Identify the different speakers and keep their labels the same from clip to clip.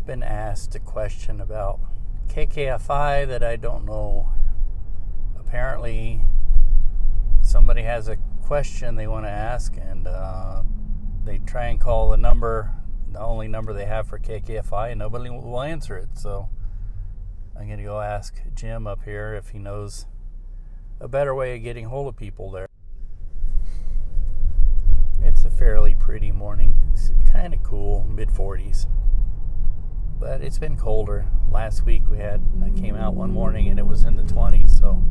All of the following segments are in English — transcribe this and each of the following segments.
Speaker 1: been asked a question about KKFI that I don't know. Apparently, somebody has a question they want to ask, and they try and call the only number they have for KKFI, and nobody will answer it. So I'm going to go ask Jim up here if he knows a better way of getting hold of people there. It's a fairly pretty morning. It's kind of cool, mid-40s. But it's been colder. Last week I came out one morning and it was in the 20s, so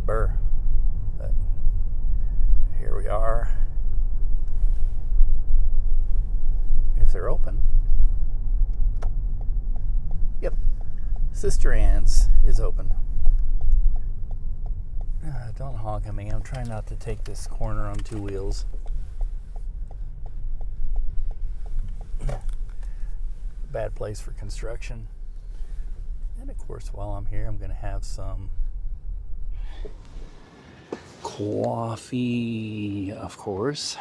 Speaker 1: burr. But here we are. If they're open. Yep. Sister Ann's is open. Don't honk at me. I'm trying not to take this corner on two wheels. Bad place for construction. And of course, while I'm here, I'm going to have some coffee, of course.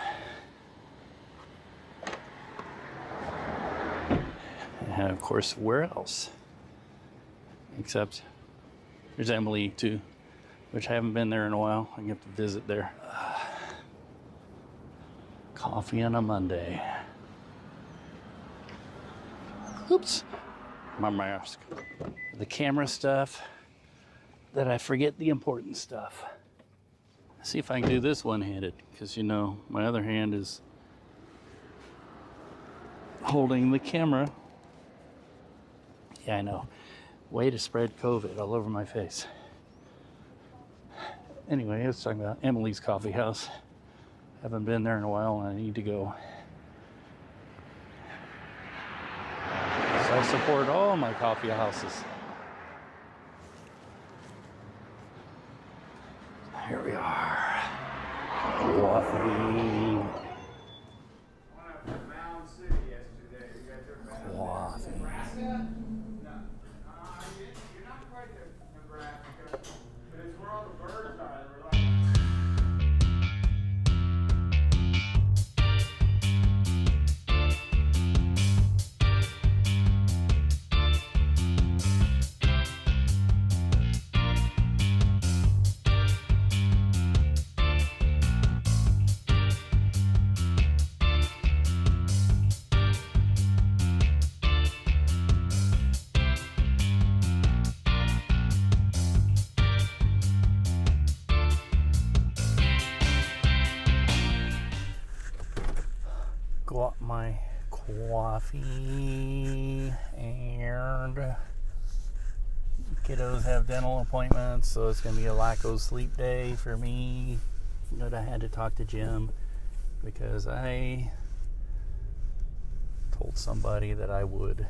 Speaker 1: And of course, where else? Except there's Emily too, which I haven't been there in a while. I get to visit there. Coffee on a Monday. Oops, my mask. The camera stuff, that I forget the important stuff. Let's see if I can do this one-handed, because my other hand is holding the camera. Yeah, I know. Way to spread COVID all over my face. Anyway, let's talk about Emily's Coffee House. Haven't been there in a while, and I need to go. I support all my coffee houses. Here we are. Coffee. Got my coffee, and kiddos have dental appointments, so it's going to be a lack of sleep day for me. But I had to talk to Jim because I told somebody that I would.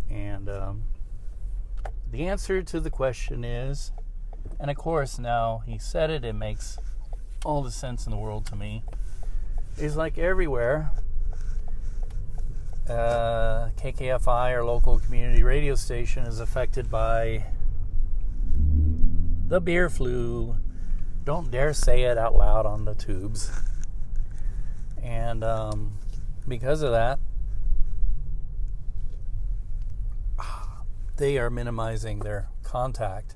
Speaker 1: And the answer to the question is, and of course now he said it, it makes all the sense in the world to me, is like everywhere, KKFI, or local community radio station, is affected by the beer flu. Don't dare say it out loud on the tubes. And because of that, they are minimizing their contact.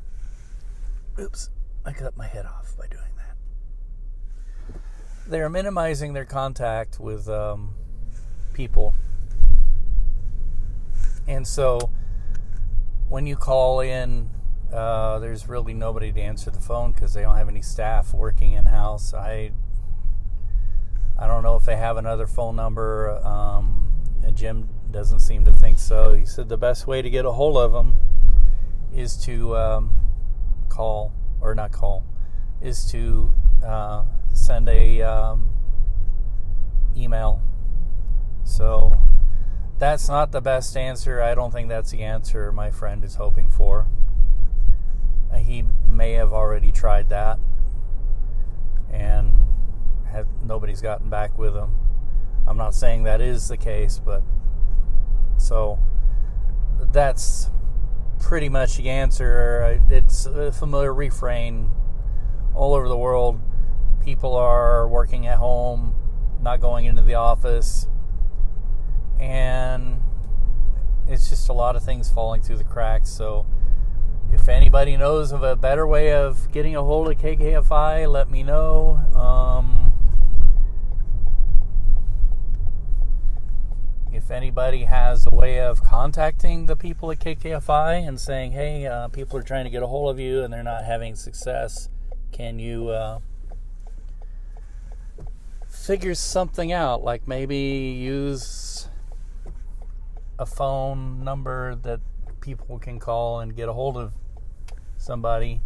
Speaker 1: Oops, I cut my head off by doing that. They are minimizing their contact with people. And so when you call in, there's really nobody to answer the phone because they don't have any staff working in-house. I don't know if they have another phone number, and Jim doesn't seem to think so. He said the best way to get a hold of them is to send a email. So that's not the best answer. I don't think that's the answer my friend is hoping for. He may have already tried that, and nobody's gotten back with him. I'm not saying that is the case, but so that's pretty much the answer. It's a familiar refrain all over the world. People are working at home, not going into the office, and it's just a lot of things falling through the cracks. So if anybody knows of a better way of getting a hold of KKFI, let me know. If anybody has a way of contacting the people at KKFI and saying, hey, people are trying to get a hold of you and they're not having success, can you figure something out? Like maybe use a phone number that people can call and get a hold of somebody.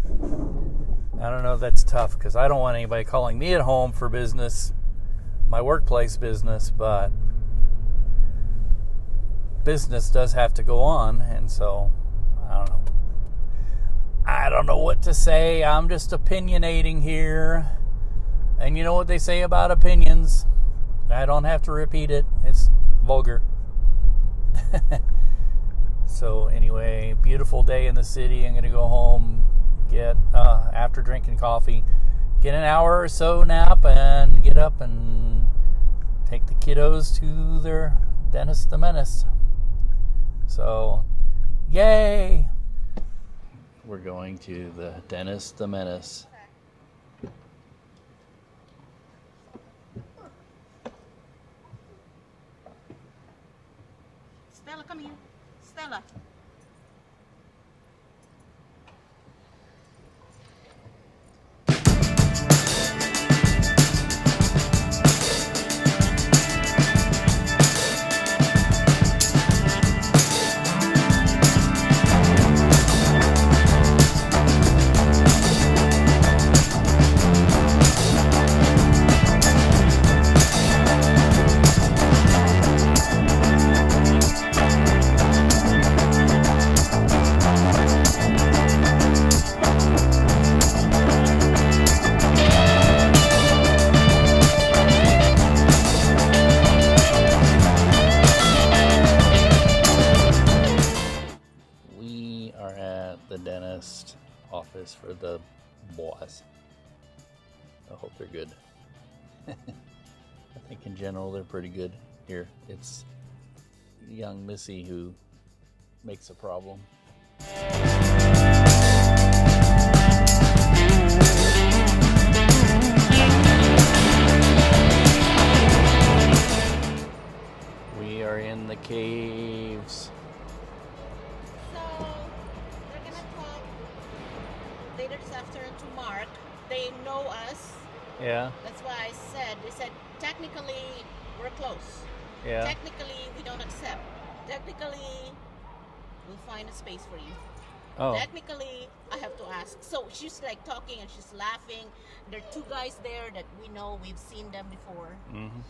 Speaker 1: I don't know if that's tough because I don't want anybody calling me at home for business, my workplace business, but business does have to go on, and so I don't know what to say. I'm just opinionating here, and you know what they say about opinions. I don't have to repeat it. It's vulgar. So anyway, beautiful day in the city. I'm going to go home, get, after drinking coffee, get an hour or so nap and get up and take the kiddos to their dentist the menace. So, yay! We're going to the dentist the menace.
Speaker 2: Stella, come here. Stella.
Speaker 1: The dentist office for the boys. I hope they're good. I think in general they're pretty good here. It's young Missy who makes a problem. We are in the caves.
Speaker 2: Later this afternoon to Mark. They know us.
Speaker 1: Yeah.
Speaker 2: That's why they said technically we're close.
Speaker 1: Yeah.
Speaker 2: Technically we don't accept. Technically we'll find a space for you.
Speaker 1: Oh.
Speaker 2: Technically I have to ask. So she's like talking and she's laughing. There are two guys there that we know, we've seen them before.
Speaker 1: Mm-hmm.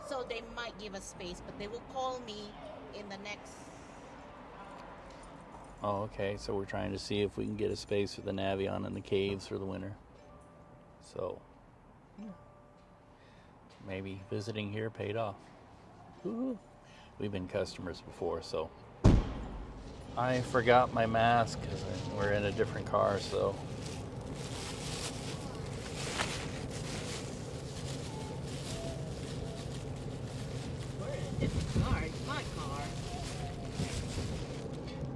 Speaker 2: So they might give us space, but they will call me in the next.
Speaker 1: Oh, okay. So we're trying to see if we can get a space for the Navion in the caves for the winter. So maybe visiting here paid off. Woo-hoo. We've been customers before, so. I forgot my mask because we're in a different car, so.
Speaker 2: We're in a different car. It's my car.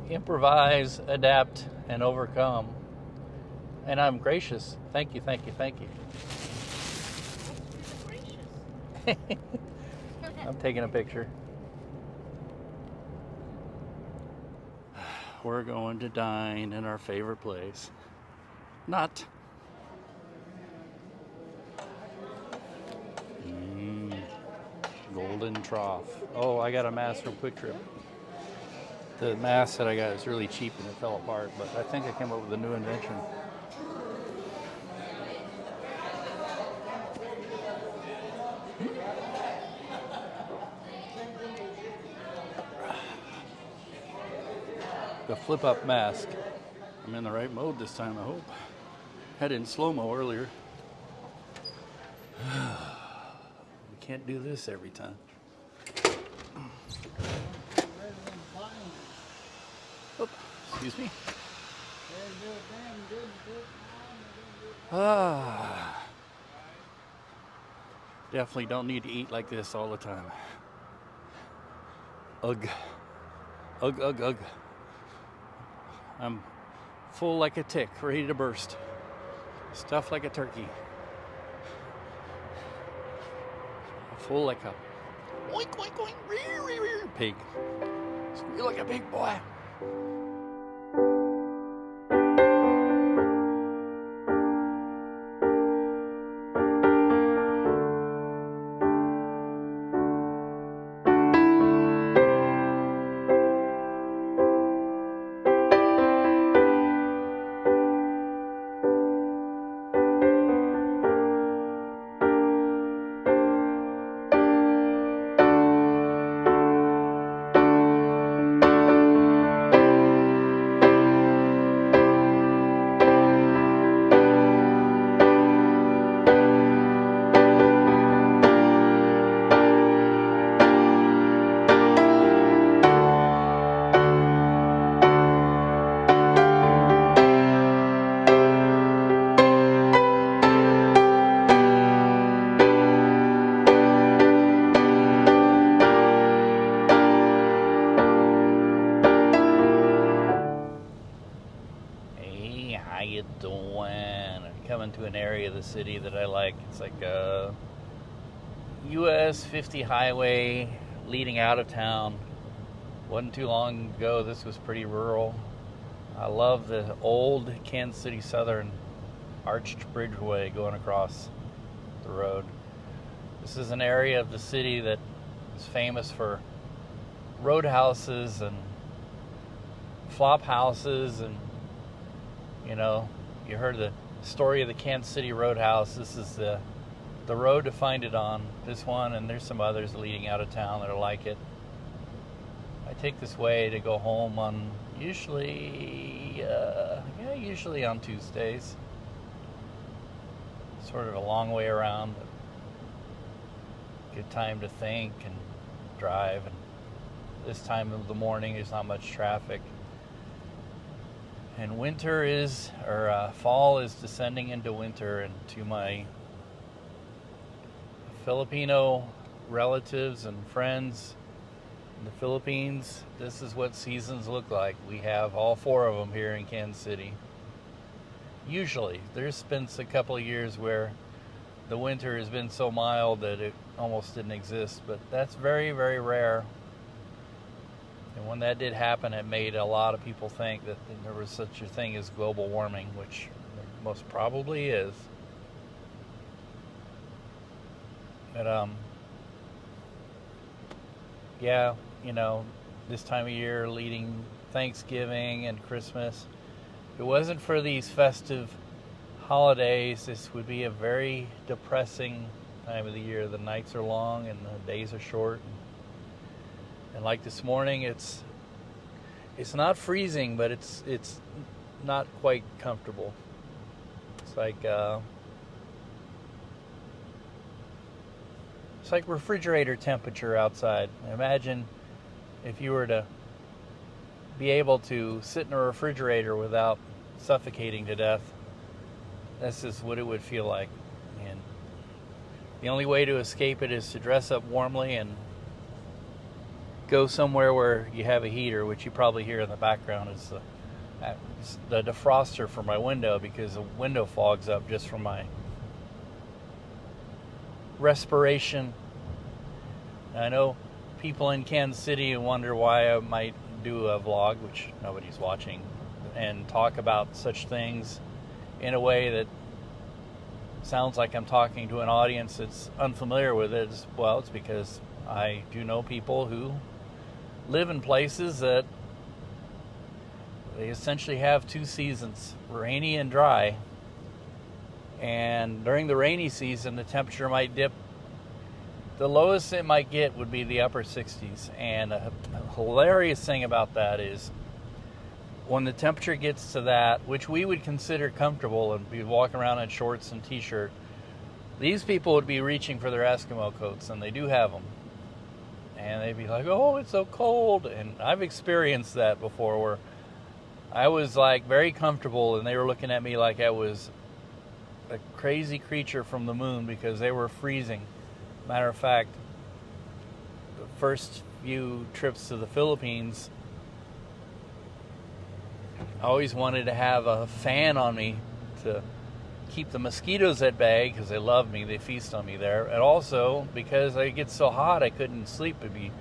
Speaker 1: Improvise, adapt, and overcome. And I'm gracious. Thank you, thank you, thank you.
Speaker 2: Gracious.
Speaker 1: I'm taking a picture. We're going to dine in our favorite place. Not. Golden Trough. Oh, I got a mask from Quick Trip. The mask that I got is really cheap and it fell apart, but I think I came up with a new invention. The flip-up mask. I'm in the right mode this time, I hope. Had it in slow-mo earlier. We can't do this every time. Oh, excuse me. Definitely don't need to eat like this all the time. Ugh. Ugh, ugh, ugh. I'm full like a tick, ready to burst. Stuffed like a turkey. Full like a oink, oink, oink, pig. Squeal like a big boy. How you doing? I'm coming to an area of the city that I like. It's like a US 50 highway leading out of town. Wasn't too long ago, this was pretty rural. I love the old Kansas City Southern arched bridgeway going across the road. This is an area of the city that is famous for roadhouses and flop houses, and you know, you heard the story of the Kansas City Roadhouse. This is the road to find it on. This one, and there's some others leading out of town that are like it. I take this way to go home on usually on Tuesdays. Sort of a long way around, but good time to think and drive. And this time of the morning, there's not much traffic. And fall is descending into winter, and to my Filipino relatives and friends in the Philippines, this is what seasons look like. We have all four of them here in Kansas City. Usually, there's been a couple of years where the winter has been so mild that it almost didn't exist, but that's very, very rare. And when that did happen, it made a lot of people think that there was such a thing as global warming, which there most probably is. But yeah, you know, this time of year leading Thanksgiving and Christmas, if it wasn't for these festive holidays, this would be a very depressing time of the year. The nights are long and the days are short. And like this morning, it's not freezing, but it's not quite comfortable. It's like refrigerator temperature outside. Imagine if you were to be able to sit in a refrigerator without suffocating to death. This is what it would feel like. And the only way to escape it is to dress up warmly and go somewhere where you have a heater, which you probably hear in the background is the defroster for my window, because the window fogs up just from my respiration. I know people in Kansas City wonder why I might do a vlog, which nobody's watching, and talk about such things in a way that sounds like I'm talking to an audience that's unfamiliar with it. Well, it's because I do know people who live in places that they essentially have two seasons, rainy and dry. And during the rainy season, the temperature might dip. The lowest it might get would be the upper 60s. And a hilarious thing about that is when the temperature gets to that, which we would consider comfortable and be walking around in shorts and t-shirt, these people would be reaching for their Eskimo coats, and they do have them. And they'd be like, oh, it's so cold. And I've experienced that before, where I was like very comfortable and they were looking at me like I was a crazy creature from the moon because they were freezing. Matter of fact, first few trips to the Philippines, I always wanted to have a fan on me to keep the mosquitoes at bay, because they love me, they feast on me there, and also because I get so hot I couldn't sleep, I'd be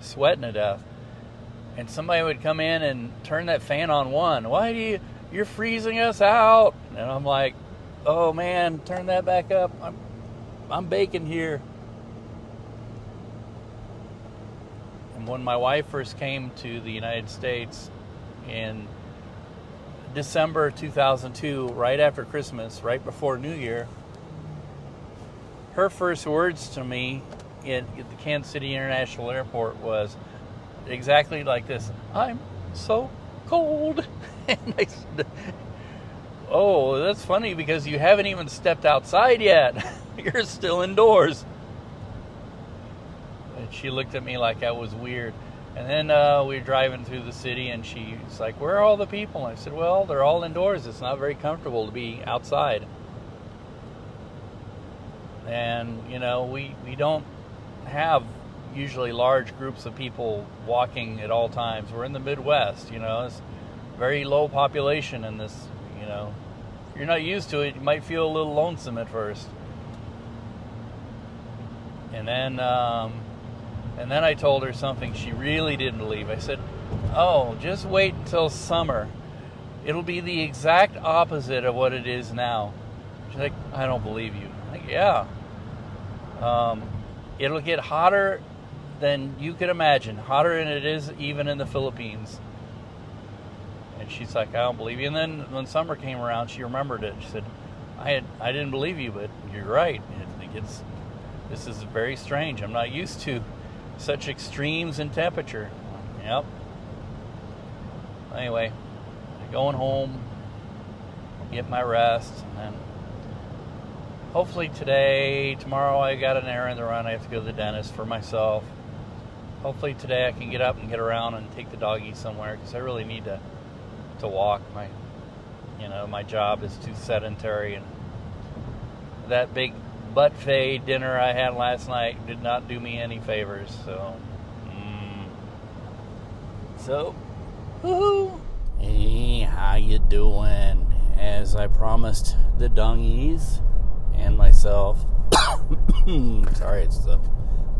Speaker 1: sweating to death. And somebody would come in and turn that fan on one. You're freezing us out. And I'm like, oh man, turn that back up. I'm baking here. And when my wife first came to the United States in December 2002, right after Christmas, right before New Year, her first words to me at the Kansas City International Airport was exactly like this: "I'm so cold." And I said, "Oh, that's funny because you haven't even stepped outside yet. You're still indoors." And she looked at me like I was weird. And then we were driving through the city, and she's like, "Where are all the people?" And I said, "Well, they're all indoors. It's not very comfortable to be outside." And, you know, we don't have usually large groups of people walking at all times. We're in the Midwest, you know. It's very low population in this, you know. If you're not used to it, you might feel a little lonesome at first. And then I told her something she really didn't believe. I said, "Oh, just wait until summer. It'll be the exact opposite of what it is now." She's like, "I don't believe you." I'm like, "Yeah. It'll get hotter than you could imagine. Hotter than it is even in the Philippines." And she's like, "I don't believe you." And then when summer came around, she remembered it. She said, I didn't believe you, but you're right. This is very strange. I'm not used to such extremes in temperature." Yep. Anyway, going home, get my rest, and then hopefully tomorrow I got an errand to run. I have to go to the dentist for myself. Hopefully today I can get up and get around and take the doggy somewhere, because I really need to walk. My job is too sedentary, and that big buffet dinner I had last night did not do me any favors. So, woohoo! Hey, how you doing? As I promised the dongies and myself, sorry, it's the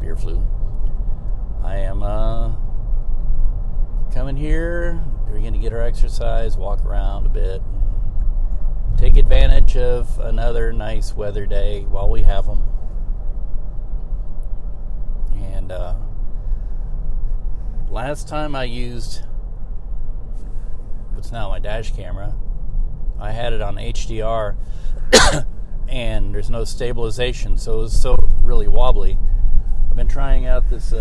Speaker 1: beer flu. I am coming here. We're going to get our exercise, walk around a bit, take advantage of another nice weather day while we have them. And last time I used what's now my dash camera, I had it on HDR and there's no stabilization, so it was so really wobbly. I've been trying out this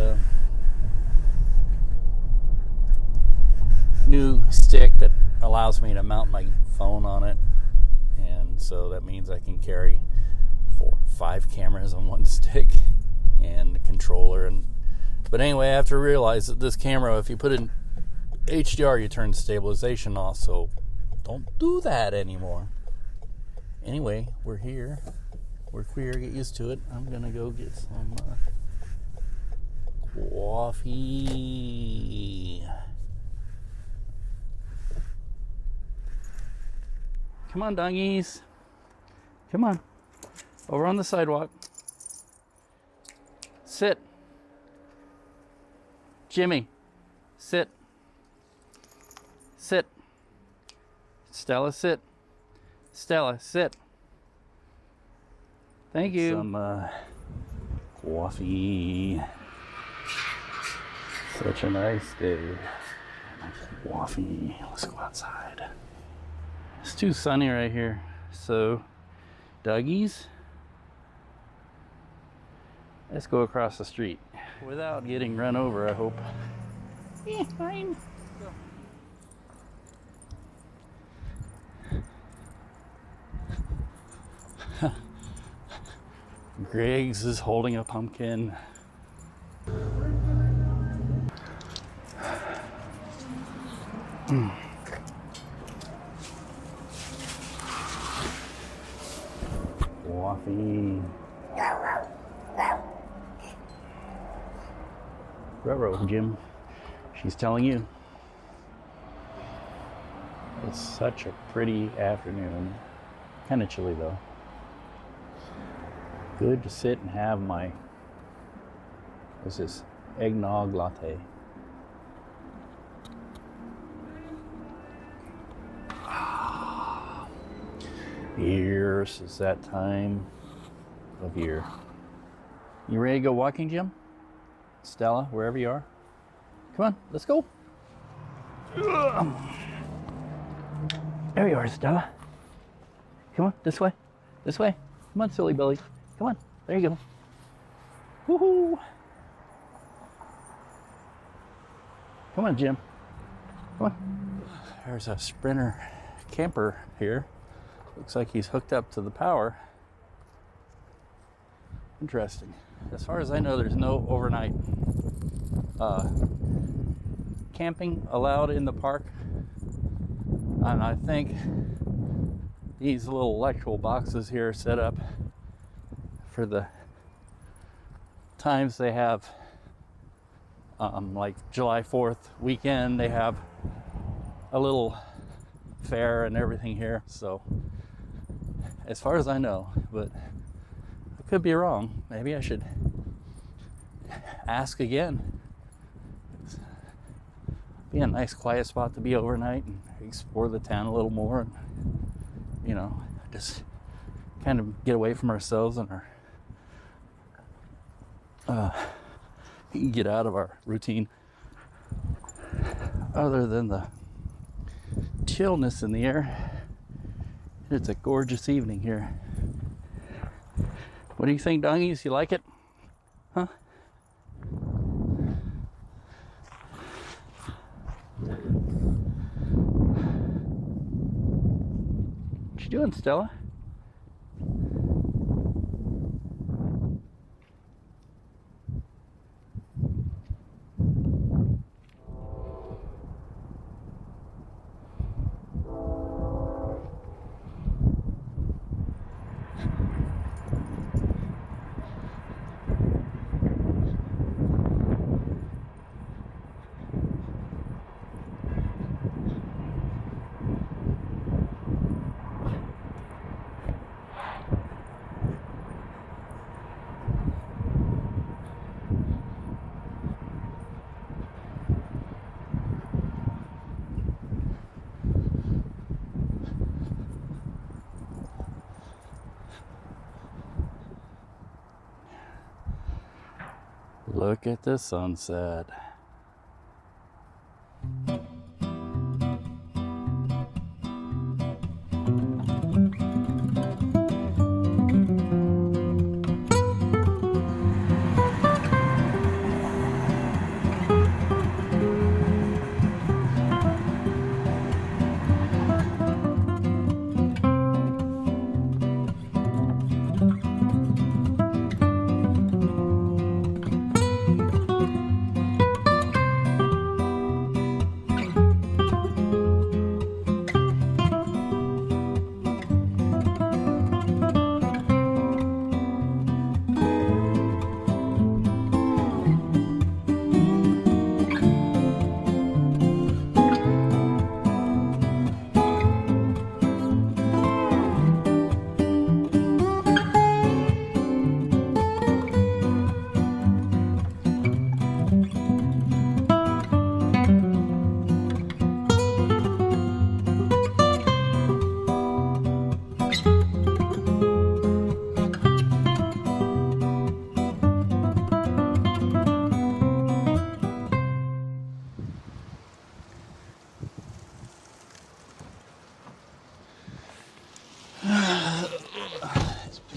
Speaker 1: new stick that allows me to mount my phone on it. And so that means I can carry 4 or 5 cameras on one stick and the controller. But anyway, I have to realize that this camera, if you put it in HDR, you turn stabilization off. So don't do that anymore. Anyway, we're here. We're queer. Get used to it. I'm going to go get some coffee. Come on, dongies. Come on. Over on the sidewalk. Sit. Jimmy. Sit. Sit. Stella, sit. Stella, sit. Thank you. Some coffee. Such a nice day. Coffee. Let's go outside. It's too sunny right here. So, doggies, let's go across the street without getting run over, I hope. Yeah, fine. Griggs is holding a pumpkin. Coffee. Ruh-roh, Jim. She's telling you. It's such a pretty afternoon. Kind of chilly though. Good to sit and have my, what's this, eggnog latte. Years is that time of year. You ready to go walking, Jim? Stella, wherever you are. Come on, let's go. There you are, Stella. Come on, this way. This way. Come on, silly Billy. Come on, there you go. Woohoo! Come on, Jim. Come on. There's a Sprinter camper here. Looks like he's hooked up to the power. Interesting. As far as I know, there's no overnight camping allowed in the park. And I think these little electrical boxes here are set up for the times they have, like July 4th weekend, they have a little fair and everything here. So as far as I know, but I could be wrong. Maybe I should ask again. Be a nice quiet spot to be overnight and explore the town a little more, and you know, just kind of get away from ourselves and our get out of our routine, other than the chillness in the air. It's a gorgeous evening here. What do you think, dongies? You like it? Huh? What you doing, Stella? Look at the sunset.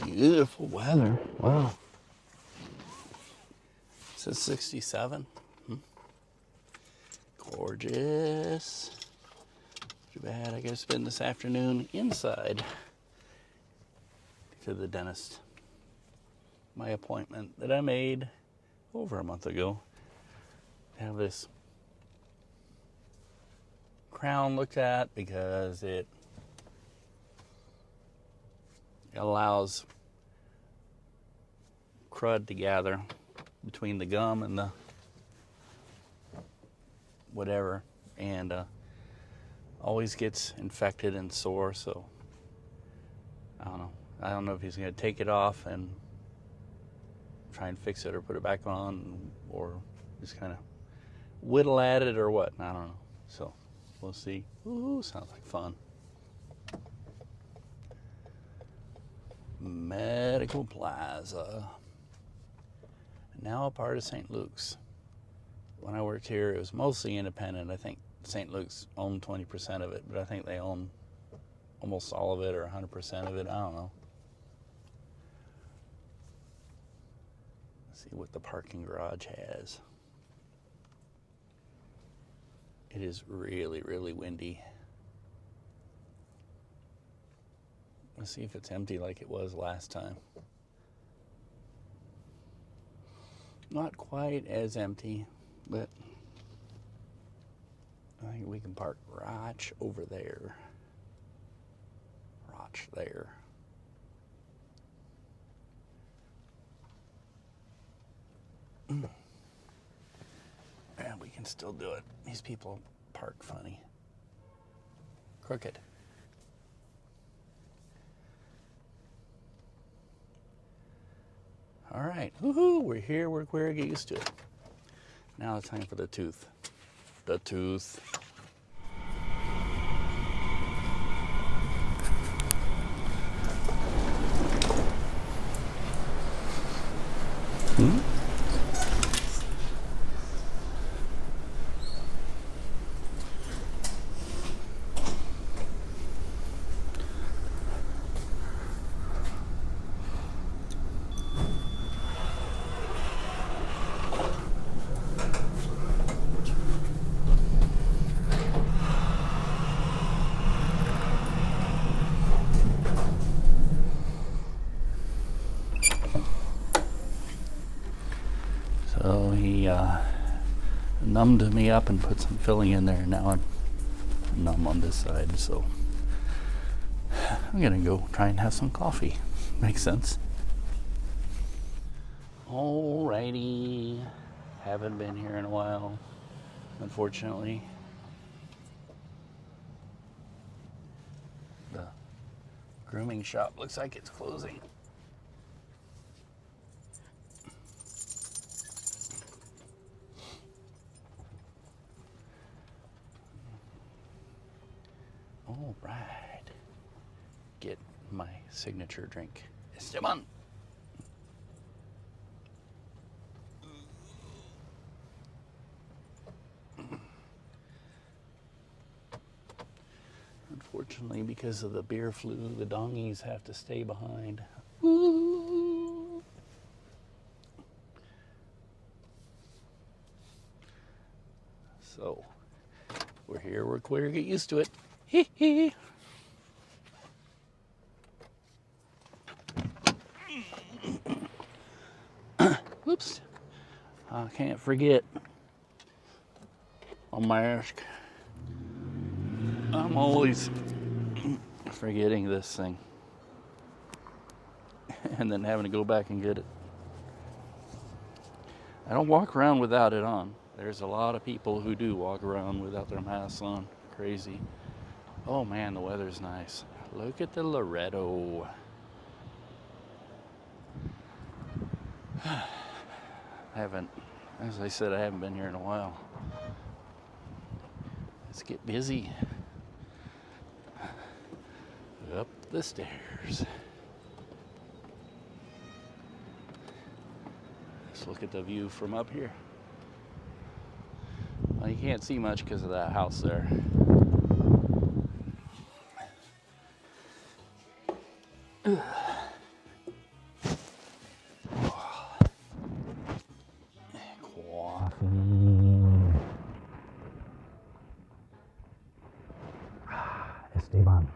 Speaker 1: Beautiful weather. Wow. It says 67. Gorgeous. Too bad I gotta spend this afternoon inside to the dentist. My appointment that I made over a month ago to have this crown looked at because it allows crud to gather between the gum and the whatever, and always gets infected and sore. So I don't know. I don't know if he's going to take it off and try and fix it or put it back on, or just kind of whittle at it or what. I don't know. So we'll see. Ooh, sounds like fun. Medical Plaza. Now a part of St. Luke's. When I worked here, it was mostly independent. I think St. Luke's owned 20% of it, but I think they own almost all of it or 100% of it. I don't know. Let's see what the parking garage has. It is really, really windy. Let's see if it's empty like it was last time. Not quite as empty, but I think we can park right over there. Right there. And we can still do it. These people park funny. Crooked. All right, woohoo, we're here, we're queer, get used to it. Now it's time for the tooth. The tooth. So he numbed me up and put some filling in there. Now I'm numb on this side, so I'm gonna go try and have some coffee. Makes sense. Alrighty, haven't been here in a while, unfortunately. The grooming shop looks like it's closing. All right, get my signature drink. Esteban. Unfortunately, because of the beer flu, the dongies have to stay behind. Woo! So, we're here, we're queer, get used to it. Hee hee. Whoops. I can't forget a mask. I'm always forgetting this thing and then having to go back and get it. I don't walk around without it on. There's a lot of people who do walk around without their masks on. Crazy. Oh man, the weather's nice. Look at the Loretto. As I said, I haven't been here in a while. Let's get busy. Up the stairs. Let's look at the view from up here. Well, you can't see much because of that house there. Esteban.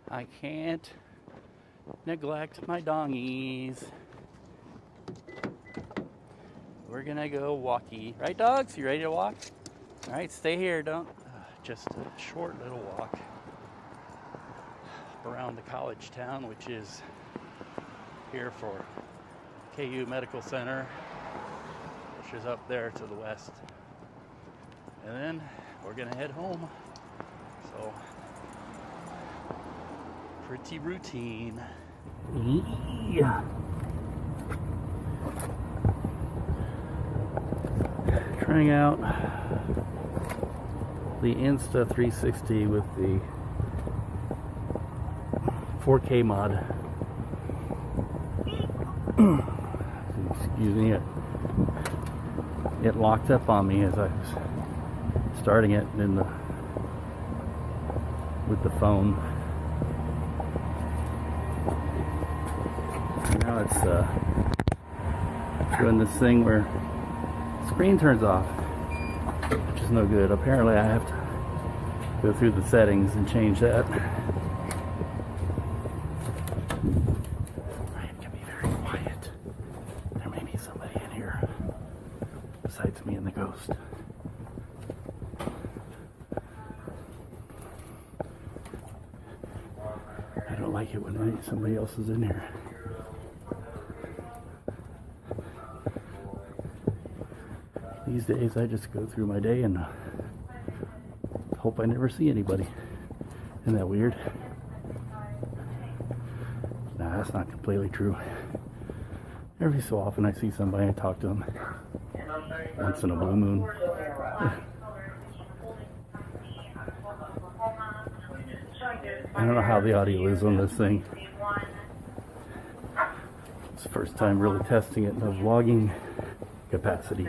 Speaker 1: I can't neglect my dongies. We're gonna go walkie. Right, dogs? You ready to walk? All right, stay here. Don't. Just a short little walk around the college town, which is here for KU Medical Center, which is up there to the west. And then we're gonna head home. So, pretty routine. Yeah. Trying out the Insta360 with the 4K mod. Excuse me, it locked up on me as I was starting it with the phone. Now it's doing this thing where the screen turns off, which is no good. Apparently I have to go through the settings and change that. I have to be very quiet. There may be somebody in here besides me and the ghost. I don't like it when somebody else is in here. These days I just go through my day and hope I never see anybody. Isn't that weird? Nah, that's not completely true. Every so often I see somebody and talk to them. Once in a blue moon. I don't know how the audio is on this thing. It's the first time really testing it in a vlogging capacity.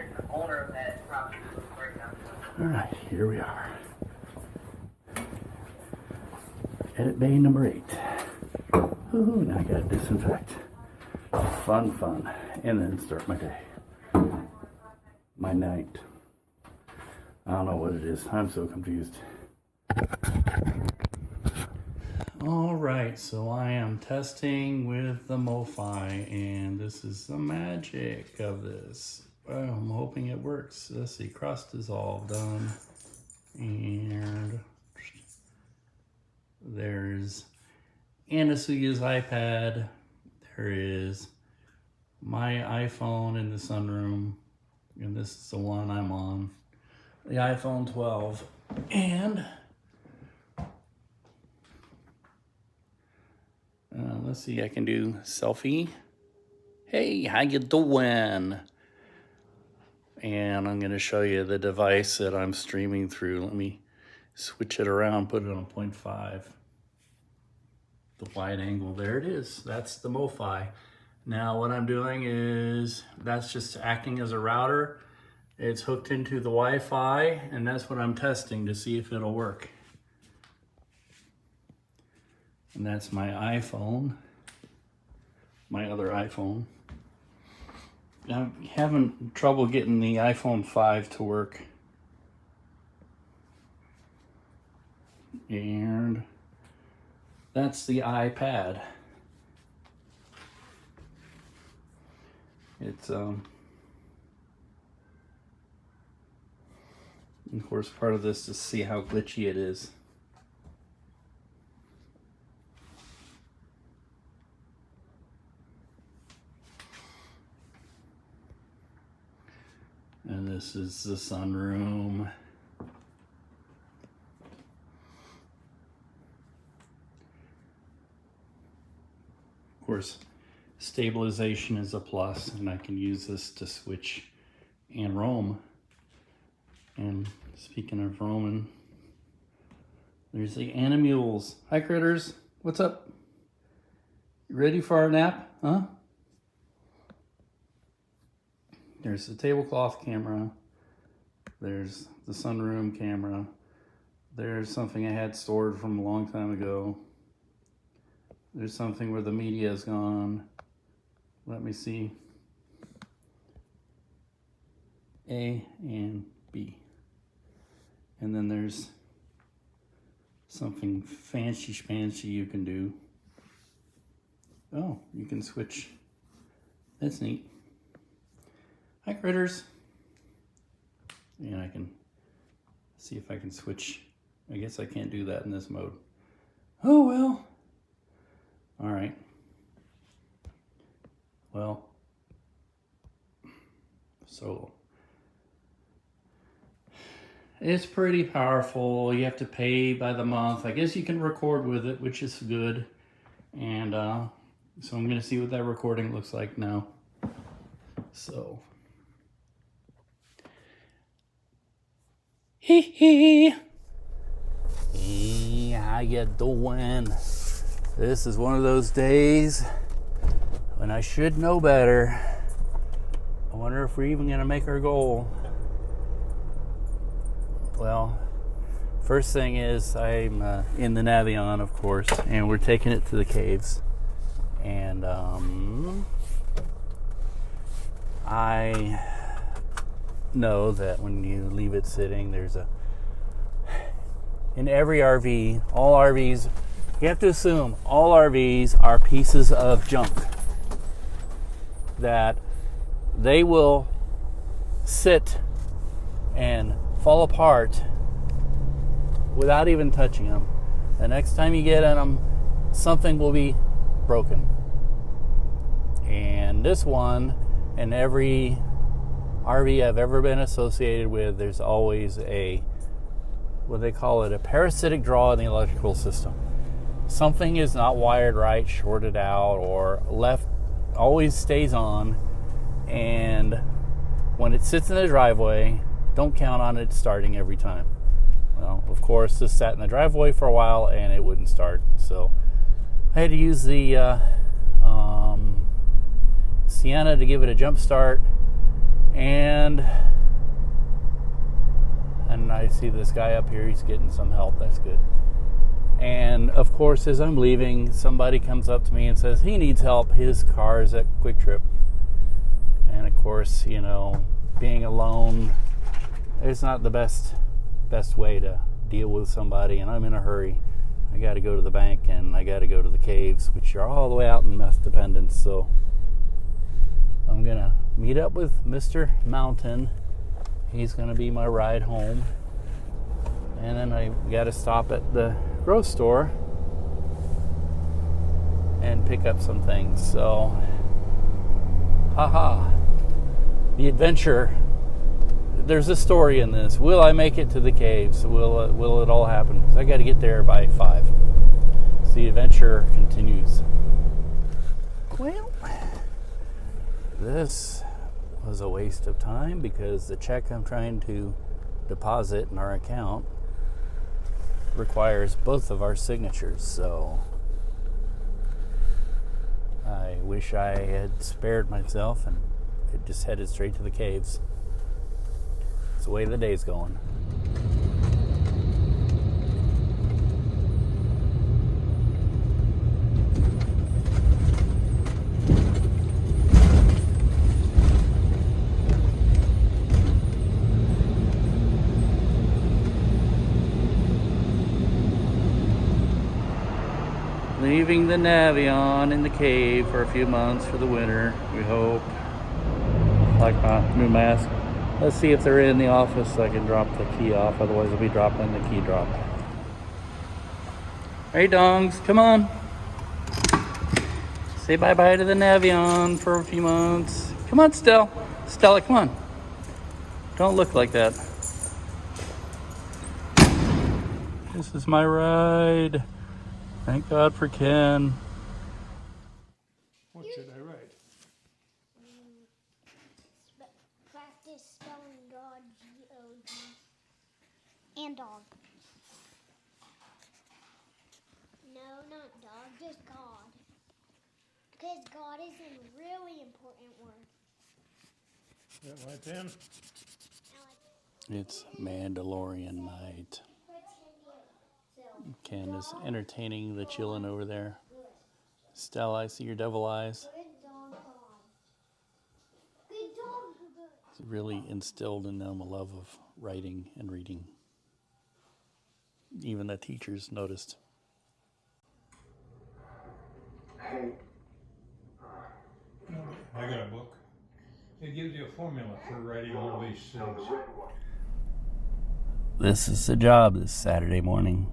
Speaker 1: Alright, here we are. Edit bay number 8. Ooh, now I gotta disinfect. Fun. And then start my day. My night. I don't know what it is. I'm so confused. Alright, so I am testing with the MoFi, and this is the magic of this. Well, I'm hoping it works. Let's see, cross dissolve done. And there's Anasuya's iPad. There is my iPhone in the sunroom. And this is the one I'm on. The iPhone 12. And let's see, I can do selfie. Hey, how you doing? And I'm going to show you the device that I'm streaming through. Let me switch it around, put it on 0.5. The wide angle, there it is. That's the MoFi. Now what I'm doing is, that's just acting as a router. It's hooked into the Wi-Fi, and that's what I'm testing to see if it'll work. And that's my iPhone, my other iPhone. I'm having trouble getting the iPhone 5 to work. And that's the iPad. It's of course part of this to see how glitchy it is. And this is the sunroom. Of course, stabilization is a plus, and I can use this to switch and roam. And speaking of roaming, there's the Animules. Hi critters, what's up? You ready for our nap, huh? There's the tablecloth camera. There's the sunroom camera. There's something I had stored from a long time ago. There's something where the media is gone. Let me see. A and B. And then there's something fancy schmancy you can do. Oh, you can switch. That's neat. Hi critters. And I can see if I can switch. I guess I can't do that in this mode. Oh well. All right. Well, So it's pretty powerful. You have to pay by the month. I guess you can record with it, which is good. And so I'm gonna see what that recording looks like now. So hee hee. Hey, how you doing? This is one of those days when I should know better. I wonder if we're even gonna make our goal. Well, first thing is I'm in the Navion, of course, and we're taking it to the caves. And I know that when you leave it sitting, in every RV, all RVs, you have to assume all RVs are pieces of junk that they will sit and fall apart without even touching them. The next time you get in them, something will be broken. And this one, in every RV I've ever been associated with, there's always what they call it, a parasitic draw in the electrical system. Something is not wired right, shorted out, or left, always stays on. And when it sits in the driveway, don't count on it starting every time. Well, of course, this sat in the driveway for a while and it wouldn't start. So I had to use the Sienna to give it a jump start. And I see this guy up here, he's getting some help, that's good. And of course, as I'm leaving, somebody comes up to me and says he needs help, his car is at Quick Trip. And of course, being alone, it's not the best way to deal with somebody, and I'm in a hurry. I got to go to the bank and I got to go to the caves, which are all the way out in Meth Dependence. So I'm gonna meet up with Mr. Mountain. He's gonna be my ride home, and then I got to stop at the grocery store and pick up some things. So, the adventure. There's a story in this. Will I make it to the caves? Will it all happen? Because I got to get there by 5. So the adventure continues. Well, this was a waste of time because the check I'm trying to deposit in our account requires both of our signatures. So I wish I had spared myself and it just headed straight to the caves. It's the way the day's going. Leaving the Navion in the cave for a few months for the winter, we hope. Like my new mask. Let's see if they're in the office so I can drop the key off. Otherwise, I'll be dropping the key drop. Hey, dongs, come on. Say bye-bye to the Navion for a few months. Come on, Stella, come on. Don't look like that. This is my ride. Thank God for Ken.
Speaker 3: What should I write?
Speaker 4: Practice spelling God, G-O-D. And dog. No, not dog, just God. Because God is a really important word.
Speaker 3: Is that my pen?
Speaker 1: It's Mandalorian night. Ken is entertaining the chillin' over there. Stella, I see your devil eyes.
Speaker 4: Good dog, God. Good dog.
Speaker 1: It's really instilled in them a love of writing and reading. Even the teachers noticed.
Speaker 3: I got a book. It gives you a formula for writing all these things.
Speaker 1: This is the job this Saturday morning.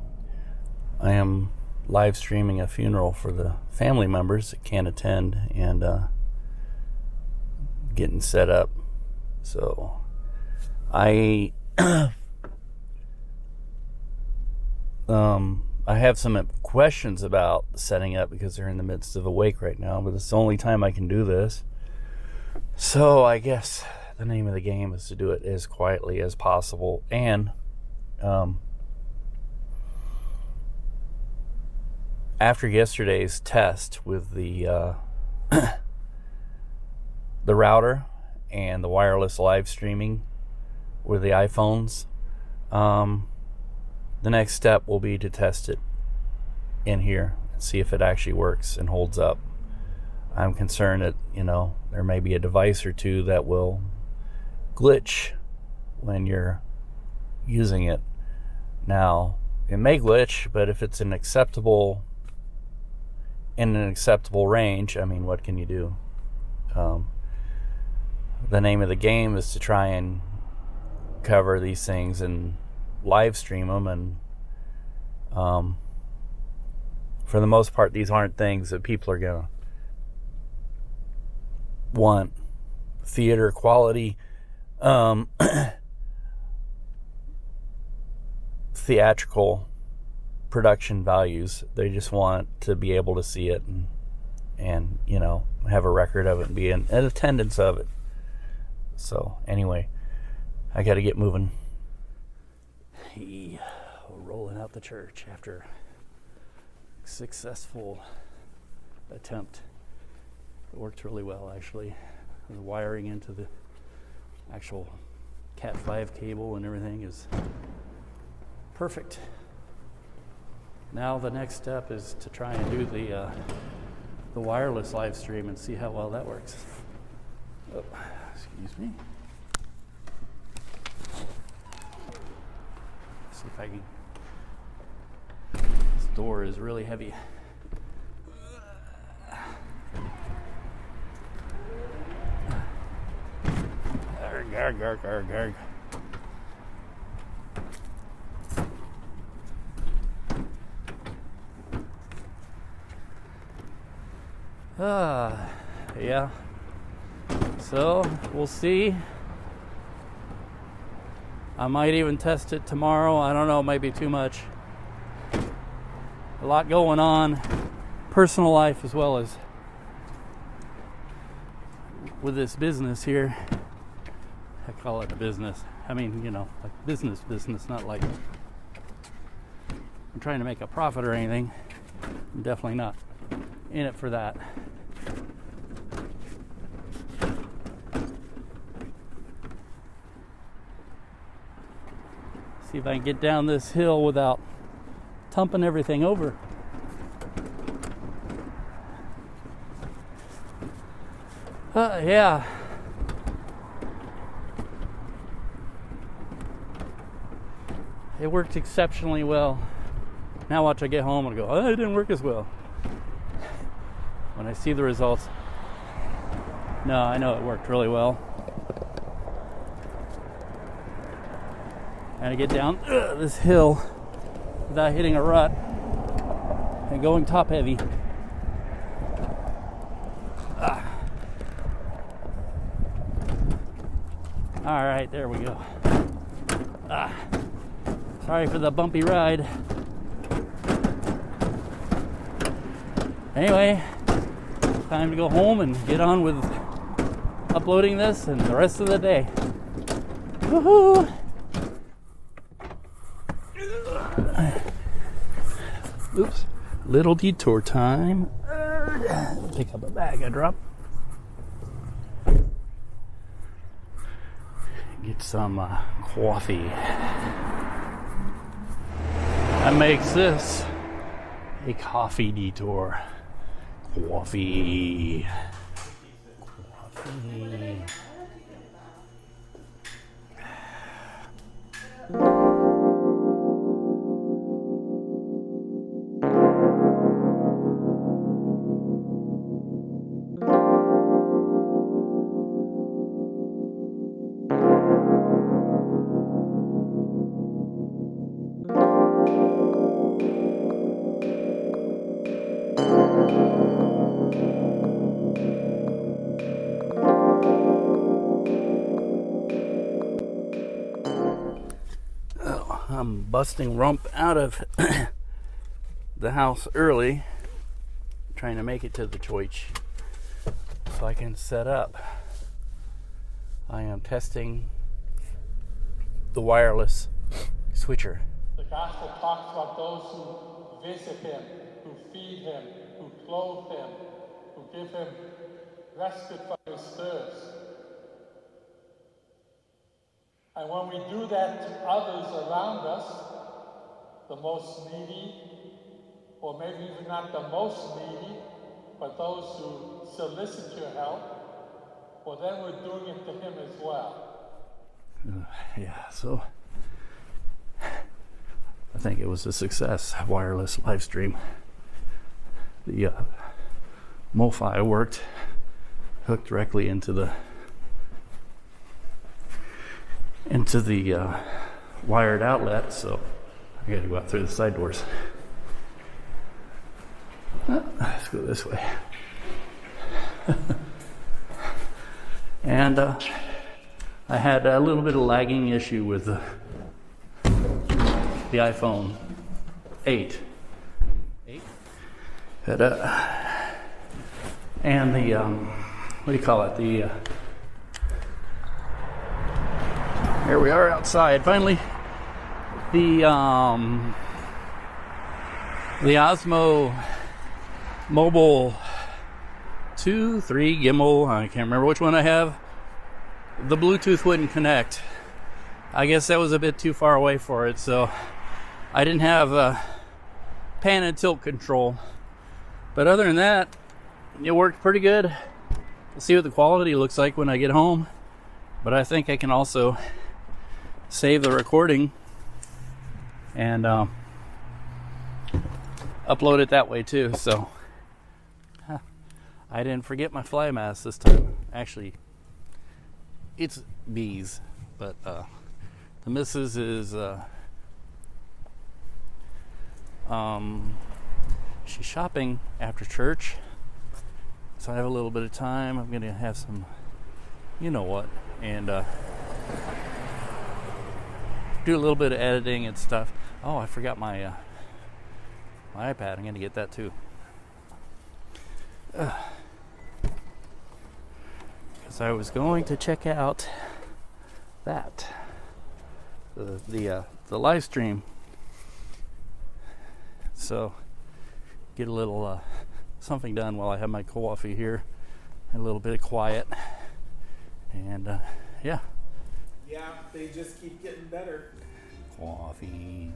Speaker 1: I am live streaming a funeral for the family members that can't attend and getting set up So I I have some questions about setting up because they're in the midst of a wake right now, but it's the only time I can do this. So I guess the name of the game is to do it as quietly as possible. And after yesterday's test with the the router and the wireless live streaming with the iPhones, the next step will be to test it in here and see if it actually works and holds up. I'm concerned that, there may be a device or two that will glitch when you're using it. Now, it may glitch, but if it's in an acceptable range, what can you do? The name of the game is to try and cover these things and live stream them, and for the most part, these aren't things that people are gonna want theater quality theatrical production values. They just want to be able to see it and have a record of it and be in attendance of it. So anyway, I got to get moving. Rolling out the church after a successful attempt. It worked really well, actually. The wiring into the actual Cat 5 cable and everything is perfect. Now the next step is to try and do the wireless live stream and see how well that works. Oh, excuse me. See if I can. This door is really heavy. Garg, garg, garg, garg. Yeah. So, we'll see. I might even test it tomorrow. I don't know, it might be too much. A lot going on, personal life as well as with this business here. I call it a business. Like business, not like I'm trying to make a profit or anything. I'm definitely not in it for that. See if I can get down this hill without tumping everything over. Yeah. It worked exceptionally well. Now watch I get home and go, oh, it didn't work as well. When I see the results, no, I know it worked really well. And I get down this hill without hitting a rut and going top heavy. All right, there we go. Sorry for the bumpy ride. Anyway, time to go home and get on with uploading this and the rest of the day. Woohoo! Oops, little detour time. Pick up a bag I dropped. Get some coffee. That makes this a coffee detour. Coffee. I'm busting rump out of the house early, trying to make it to the church so I can set up. I am testing the wireless switcher.
Speaker 5: The gospel talks about those who visit him, who feed him, who clothe him, who give him respite from his thirst. And when we do that to others around us, the most needy, or maybe even not the most needy, but those who solicit your help, well, then we're doing it to him as well.
Speaker 1: Yeah, so I think it was a success, wireless live stream. The MoFi worked, hooked directly into the wired outlet, so I gotta go out through the side doors. Let's go this way. And I had a little bit of lagging issue with the iPhone 8. And the what do you call it? The here we are outside finally. The Osmo Mobile 2, 3 gimbal, I can't remember which one I have. The Bluetooth wouldn't connect. I guess that was a bit too far away for it, so I didn't have pan and tilt control. But other than that, it worked pretty good. We'll see what the quality looks like when I get home. But I think I can also save the recording and upload it that way too. So I didn't forget my fly mask this time. Actually, it's bees, but the missus is she's shopping after church, so I have a little bit of time. I'm gonna have some, you know what, and do a little bit of editing and stuff. Oh, I forgot my my iPad. I'm gonna get that too. Because I was going to check out that the live stream. So get a little something done while I have my coffee here, and a little bit of quiet, and yeah.
Speaker 6: Yeah, they just keep getting better.
Speaker 1: Coffee.